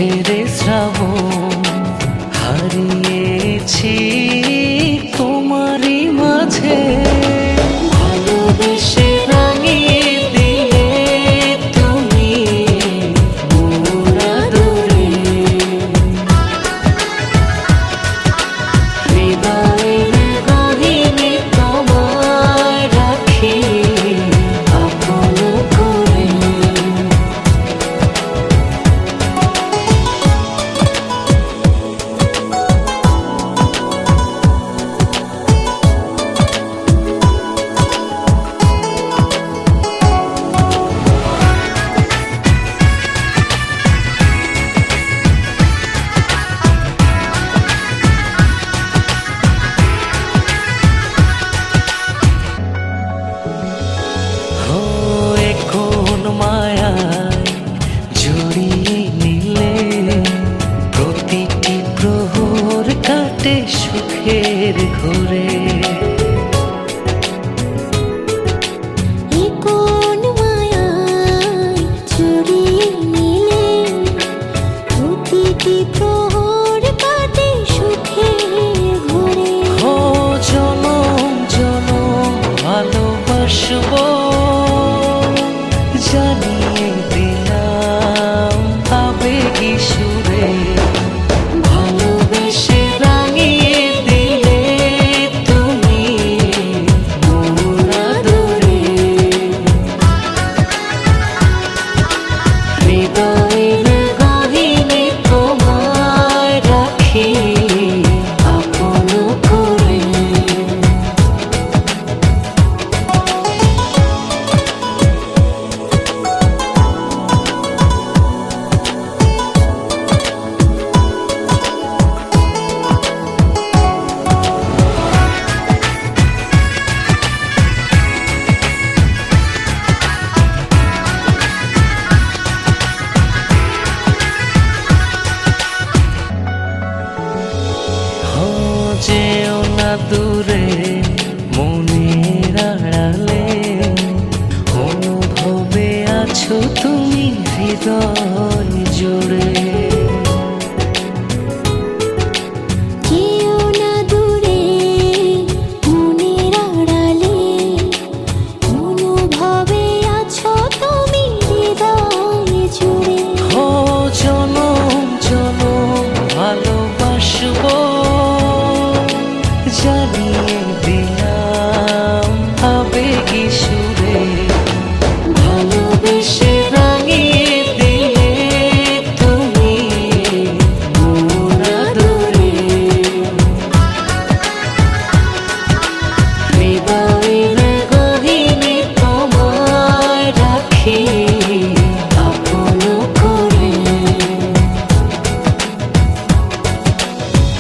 সুখের শ্রাবণ হারিয়েছি তোমারই মাঝে। ভালোবেসে রাঙিয়ে দিলে তুমি মোর আদরে, হৃদয়ের গহীনে তোমায় রাখি আপন করে। কোন মায়ায় জড়িয়ে নিলে প্রতিটি প্রহর কাটে সুখের ঘরে। কোন মায়ায় জড়িয়ে নিলে প্রতিটি প্রহর কাটে সুখের ঘরে। ও জনম জনম ভালোবাসবো জানিয়ে দিলাম আবেগী সুরে। ভালোবেসে রাঙিয়ে দিলে তুমি মোর আদরে, হৃদয়ের গহীনে তোমায় রাখি আপন করে। যেও না দূরে মনের আড়ালে, অনুভবে আছো তুমি হৃদয় জুড়ে। যেও না দূরে মনের আড়ালে, অনুভবে আছো তুমি হৃদয় জুড়ে। ও জনম জনম ভালোবাসবো জানিয়ে দিলাম আবেগী সুরে। ভালোবেসে রাঙিয়ে দিলে তুমি মোর আদরে, হৃদয়ের গহীনে তোমায় রাখি আপন করে।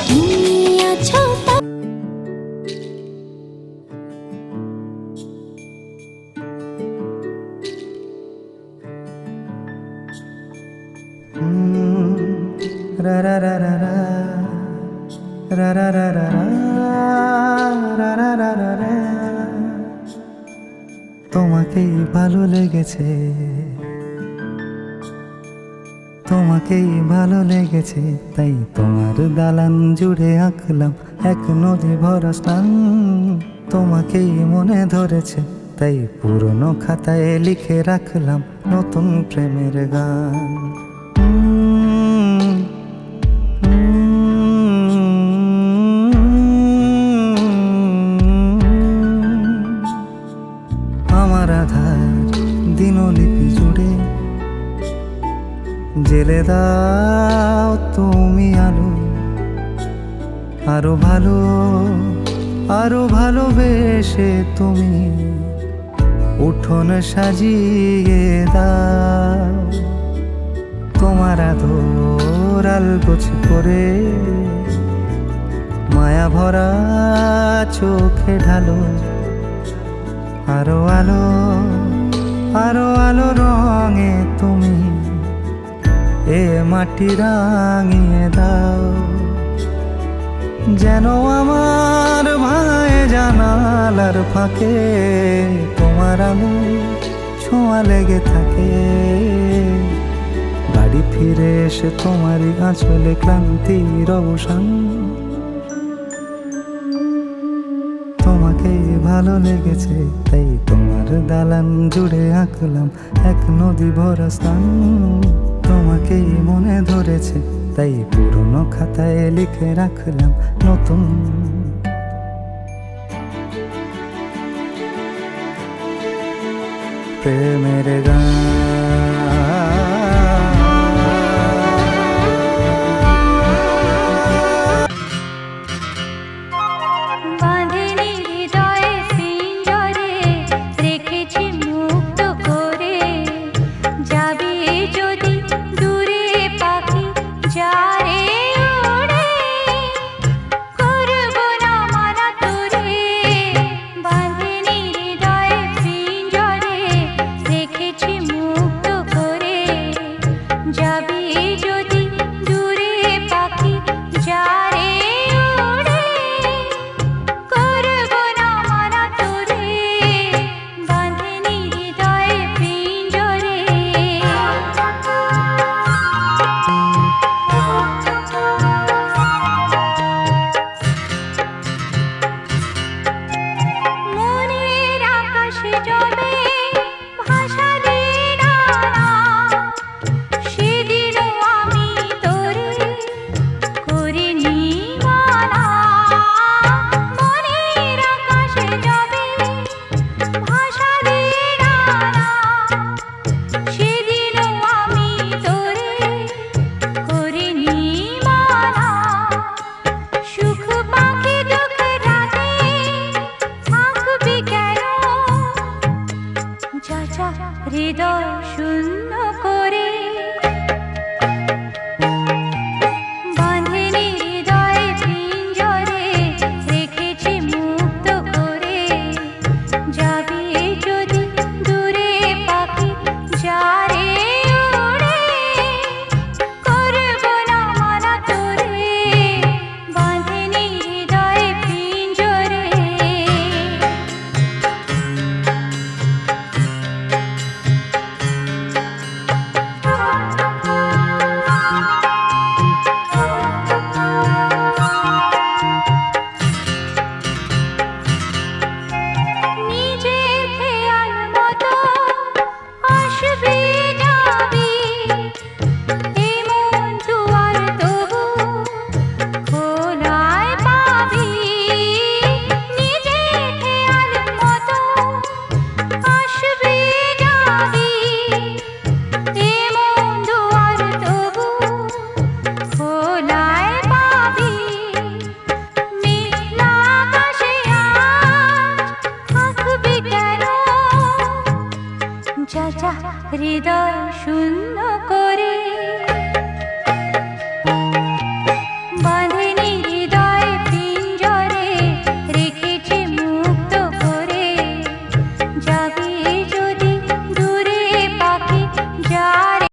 তুমি আছো রা রা রা রা রা রা রা রা রা রা রা রা রা রা। তোমাকেই ভালো লেগেছে, তোমাকেই ভালো লেগেছে, তাই তোমার দালান জুড়ে আঁকলাম এক নদী ভরা স্থান। তোমাকেই মনে ধরেছে, তাই পুরনো খাতায় লিখে রাখলাম নতুন প্রেমের গান। আমার আধার দিনলিপি জুড়ে জেলে দাও তুমি আলো, আরো ভালো আরো ভালোবেসে তুমি উঠোন সাজিয়ে দাও। তোমার আদর আলগোছ করে মায়া ভরা চোখে ঢালো, আরো আলো আরো আলো রঙে তুমি এ মাটি রাঙিয়ে দাও। যেন আমার ভাই জানালার ফাঁকে তোমার আলো ছোঁয়া লেগে থাকে। বাড়ি ফিরে এসে তোমারই আঁচলে ক্লান্তির অবসান। তোমাকে ভালো লেগেছে তাই তোমার দালান জুড়ে আঁকলাম এক নদী ভরা স্থান। তোমাকেই মনে ধরেছে তাই পুরনো খাতায় লিখে রাখলাম নতুন। প্রেমের গান বাঁধেনি হৃদয়ে পিঞ্জরে রেখেছি মুক্ত করে। যাবি যদি দূরে পাখি যারে ওড়ে, করব না মানা তোরে। বাঁধেনি হৃদয়ে পিঞ্জরে রেখেছি মুক্ত করে। যাবি যদি দূরে পাখি যারে ওড়ে, করব না মানা তোরে। বাঁধেনি হৃদয়ে পিঞ্জরে। মনের আকাশে জমে ভাষা দিয়ে ডানা, সেদিনও আমি তোরে করিনি মানা। মনের আকাশে জমে ভাষা দিয়ে ডানা, সেদিনও আমি তোরে করিনি মানা। সুখ পাখি দুঃখ রাতে থাকবি কেন, যা যা হৃদয় শূন্য করে। বাঁধেনি হৃদয়ে পিঞ্জরে রেখেছি মুক্ত করে। যাবি যদি দূরে পাখি যারে ওড়ে, করব না মানা তোরে। বাঁধেনি হৃদয়ে পিঞ্জরে। নিজের খেয়াল মতো আসবি যাবি, এমন দুয়ার তবু খোলায় পাবি। নিজের খেয়াল মতো আসবি যাবি, এমন দুয়ার তবু খোলায় পাবি। মেঘলা আকাশে আজ থাকবি কেন, যা যা হৃদয় শূন্য করে। বাঁধেনি হৃদয়ে পিঞ্জরে রেখেছি মুক্ত করে। যাবি যদি দূরে পাখি যারে।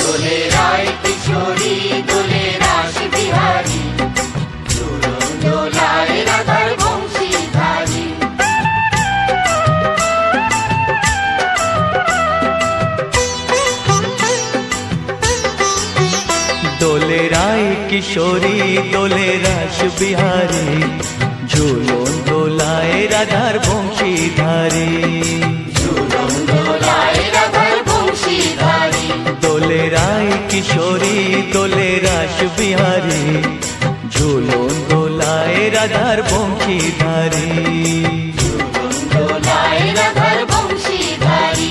দোলে রায় কিশোরী দোলে রাস বিহারী, ঝুলন দোলায় রাধার বংশীধারী। দোলে রায় কিশোরী দোলে রাস বিহারী, ঝুলন দোলায় রাধার বংশীধারী। ঝুলন দোলায় রাধার বংশীধারী। দোলে রায় কিশোরী দোলে রাস বিহারী, ঝুলন দোলায় রাধার বংশীধারী। ঝুলন দোলায় রাধার বংশীধারী।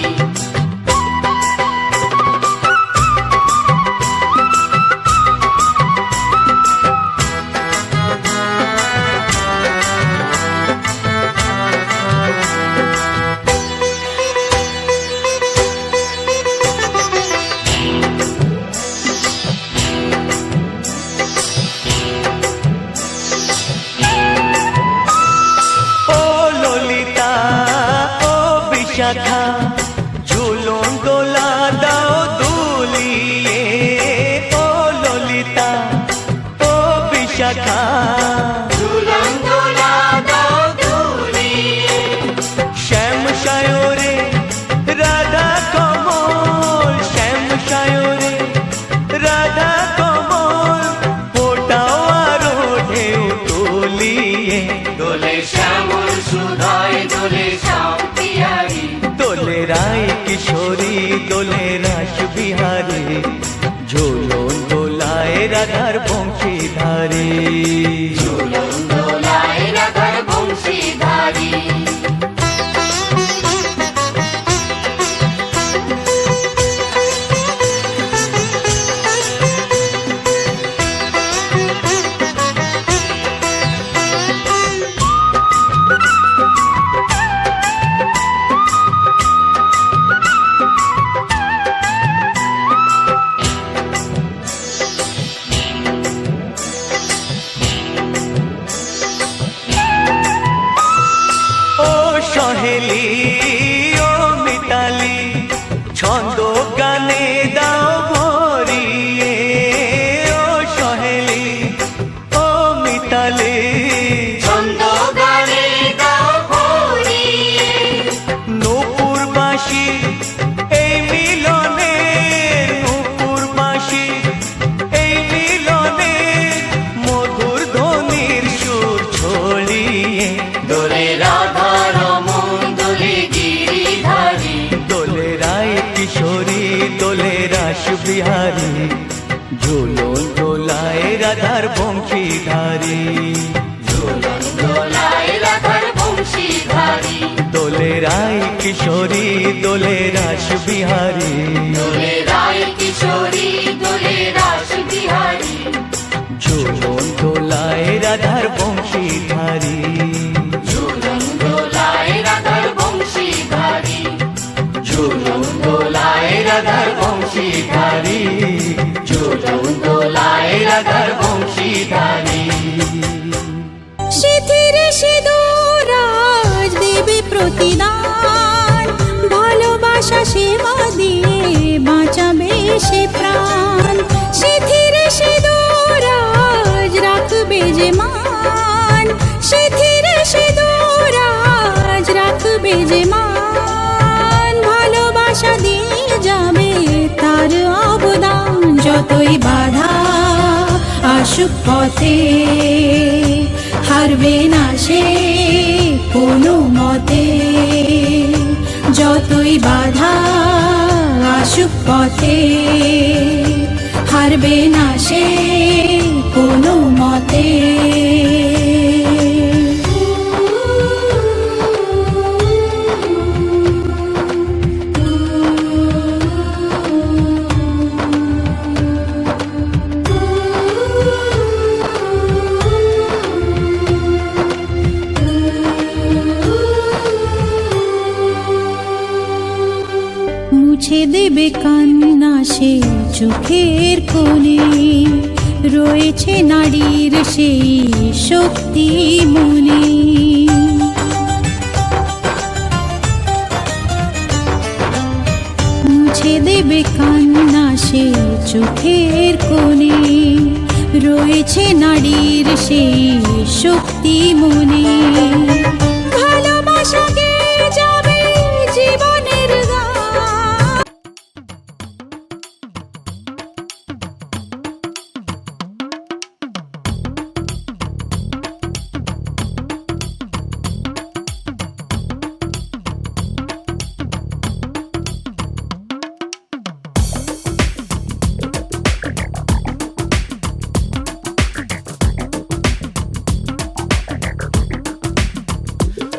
ঝুলন দোলা দাও দুলিয়ে ও ললিতা ও বিশাখা ঝুলন দোলা দাও দুলিয়ে শ্যাম সায়রে রাধা কমল শ্যাম সায়রে রাধা কমল ফোটাও আরো ঢেউ তুলিয়ে দোলে শ্যামল সুধায় দোলে শ্যাম পিয়ারি দোলে রায় কিশোরী দোলে রাস বিহারী ঝুলন দোলায় রাধার বংশীধারী ঝুলন দোলায় রাধার বংশীধারী ও সহেলি ও মিতালি ছন্দ গানে দাও ভরিয়ে ও সহেলি ও মিতালি ছন্দ গানে দাও ভরিয়ে নূপুর বাঁশি এই মিলনে নূপুর বাঁশি এই মিলনে মধুর ধ্বনির সুর ছড়িয়ে দোলে রাধা রমন দোলে গিরিধারী দোলে রায় কিশোরী দোলে রাস বিহারী ঝুলন দোলায় রাধার বংশীধারী ঝুলন দোলায় রাধার বংশীধারী দোলে রায় কিশোরী দোলে রাস বিহারী দোলে রায় কিশোরী দোলে রাস বিহারী ঝুলন দোলায় রাধার বংশীধারী ঝুলন দোলায় রাধার বংশীধারী ঝুলন দোলায় রাধার বংশীধারী ঝুলন দোলায় রাধার বংশীধারী সিথিরে সিঁদুরাজ দেবে প্রতিদান ভালোবাসা সেবা দিয়ে বাঁচাবে সে প্রাণ সিথিরে সিঁদুরাজ রাখবে যে মান সিথিরে সিঁদুরাজ রাখবে যে মান ভালোবাসা দিয়ে যাবে তার অবদান যতই বাধা আসুক পথে হারবে না সে কোনো মতে যতই বাধা আসুক পথে হারবে না সে কোনো মতে মুছে দেবে কান্না সে চোখের কোণে রয়েছে নারীর সেই শক্তি মনে মুছে দেবে কান্না সে চোখের কোণে রয়েছে নারীর সেই শক্তি মনে ভালোবাসা গেয়ে যাবে জীবনের গান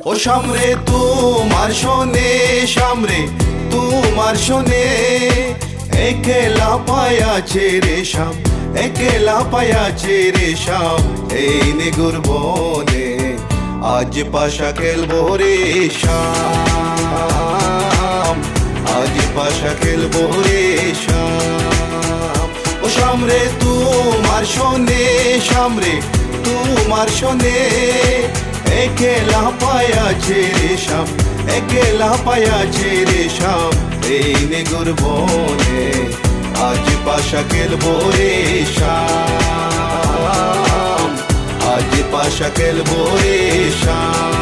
ও সামরে তোমার শোনে সামরে তোমার শোনে একেলা পায়াছে রে শাম একেলা পায়াছে রে শাম এই নিগুর বনে আজ পাশা খেলবো রে শাম আজ পাশা খেলবো রে শাম ও সামরে তোমার শোনে সামরে তোমার শোনে একলা পায়াছে রে শাম, একলা পায়াছে রে শাম, এই নেগুর বনে আজ পাশা খেলবো রে শাম, আজ পাশা খেলবো রে শাম।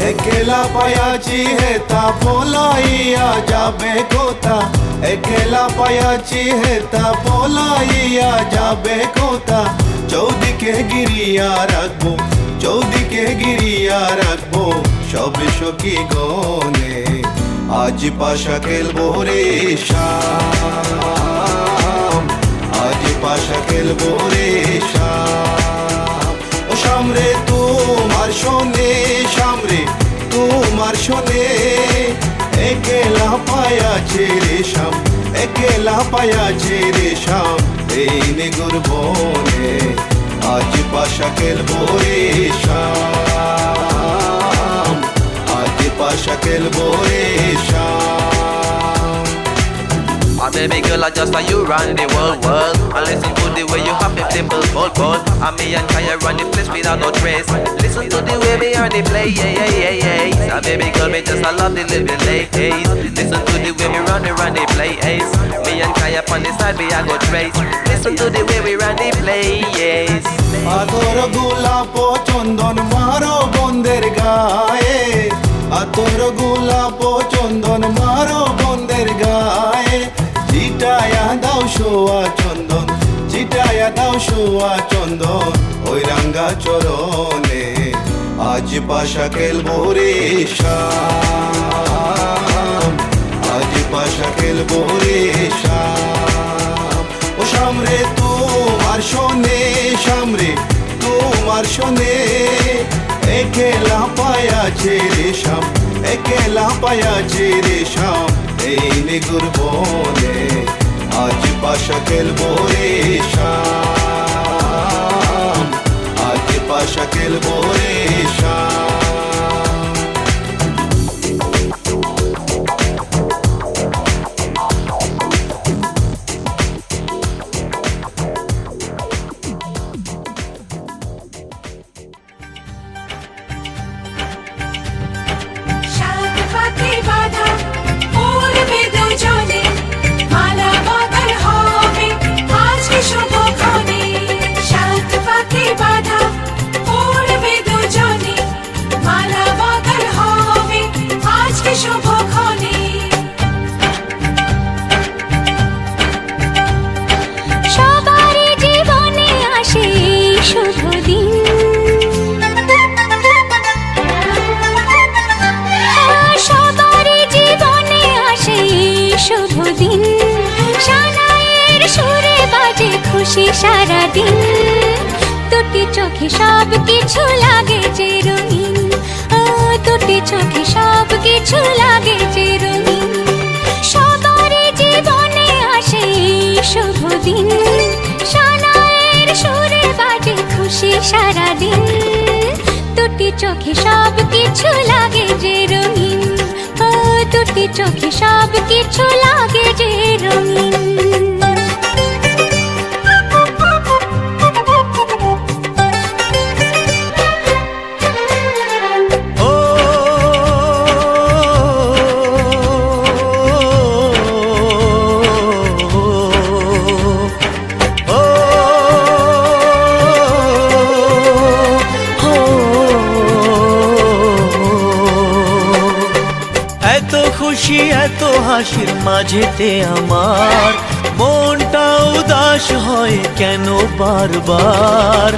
একলা পায়াছি হেতা পলাইয়া যাবে কোথা, একলা পায়াছি হেতা পলাইয়া যাবে কোথা, চৌদিকে গিরিয়া রাখবো, চৌদিকে গিরিয়া রাখবো সব সখী গনে, আজ পাশা খেলবো রে শাম, আজ পাশা খেলবো রে শাম। ও শাম রে তোমার শোনে, শাম রে তোমার শোনে, একলা পায়াছে রে শাম, একলা পায়াছে রে শাম, এই নেগুর বনে আজ পাশা খেলবো রে শাম, আজ পাশা খেলবো রে শাম। Oh baby girl, I just saw you run the world. I listen to the way you hop it, dimple, bold. And me and Kaya run the place without no trace. Listen to the way we on the play, yeah, yeah, yeah, yeah. So baby girl, me just I love the living late days. Listen to the way we run the play, ace. Me and Kaya on the side, we I go trace. Listen to the way we run the play, yes. আতর গোলাপ চন্দন মারো বন্দের গায়ে, আতর গোলাপ চন্দন মারো বন্দের গায়ে, চিটায়া দাও সোয়া চন্দন, চিটায়া দাও সোয়া চন্দন ওই রাঙ্গা চরণে, আজ পাশা খেলবো রে শাম, আজ পাশা খেলবো রে শাম। ও শাম রে তোমার শোনে, শাম রে তোমার শোনে, একলা পায়াছে রে শাম, একলা পায়াছে রে শাম, এই নেগুর বনে আজ পাশা খেলবো রে শাম, আজ পাশা খেলবো রে শাম। সাত পাতে বাঁধা উড়বে দুজনে, মালা বাঁধার হবে আজকে শুভক্ষণে। সাত পাতে বাঁধা উড়বে দুজনে, মালা বাঁধার হবে আজকে শুভক্ষণে। সবারই জীবনে আসে এই শুভ দিন, সবারই জীবনে আসে এই শুভ দিন, সানাইয়ের সুরে বাজে খুশি সারাদিন, দুটি চোখে সব কিছু লাগে যে রঙিন, দুটি চোখে সব কিছু লাগে যে রঙিন, সবারই জীবনে আসে এই শুভ দিন, সানাইয়ের সুরে বাজে খুশি সারাদিন, দুটি চোখে সব কিছু লাগে যে রঙিন, দুটি চোখে সব কিছু লাগে যে রঙিন। এত খুশি এত হাসির মাঝেতে আমার মনটা উদাস হয় কেন বারবার,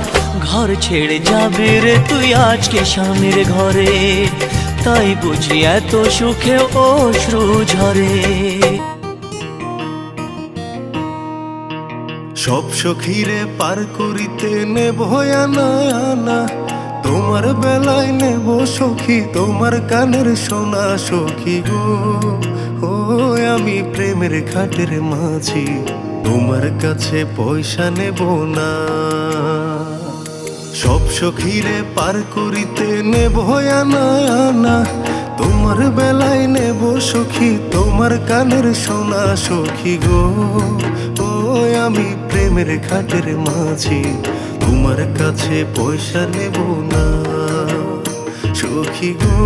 ঘর ছেড়ে যাবে রে তুই আজকে স্বামীর ঘরে, তাই বুঝি এত সুখে অশ্রু ঝরে। সব সখীরে পার করিতে নেব আনা আনা, তোমার বেলায় নেব সখী তোমার কানের সোনা সখী গো। ও আমি প্রেমের ঘাটের মাঝি, তোমার কাছে পয়সা নেব না, সব সখীরে পার করিতে নেব আনা আনা। তোমার বেলায় নেব সখী তোমার কানের সোনা সখী গো। ও আমি প্রেমের ঘাটের মাঝি, তোমার কাছে পয়সা নেব না সখী গো।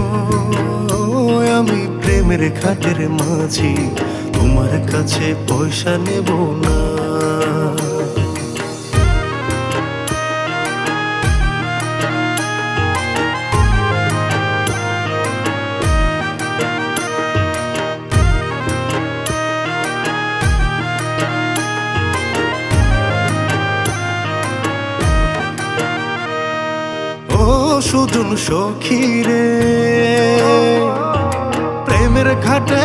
আমি প্রেমের ঘাটের মাঝি, তোমার কাছে পয়সা নেব না। ও সুজন সখী রে, প্রেমের ঘাটে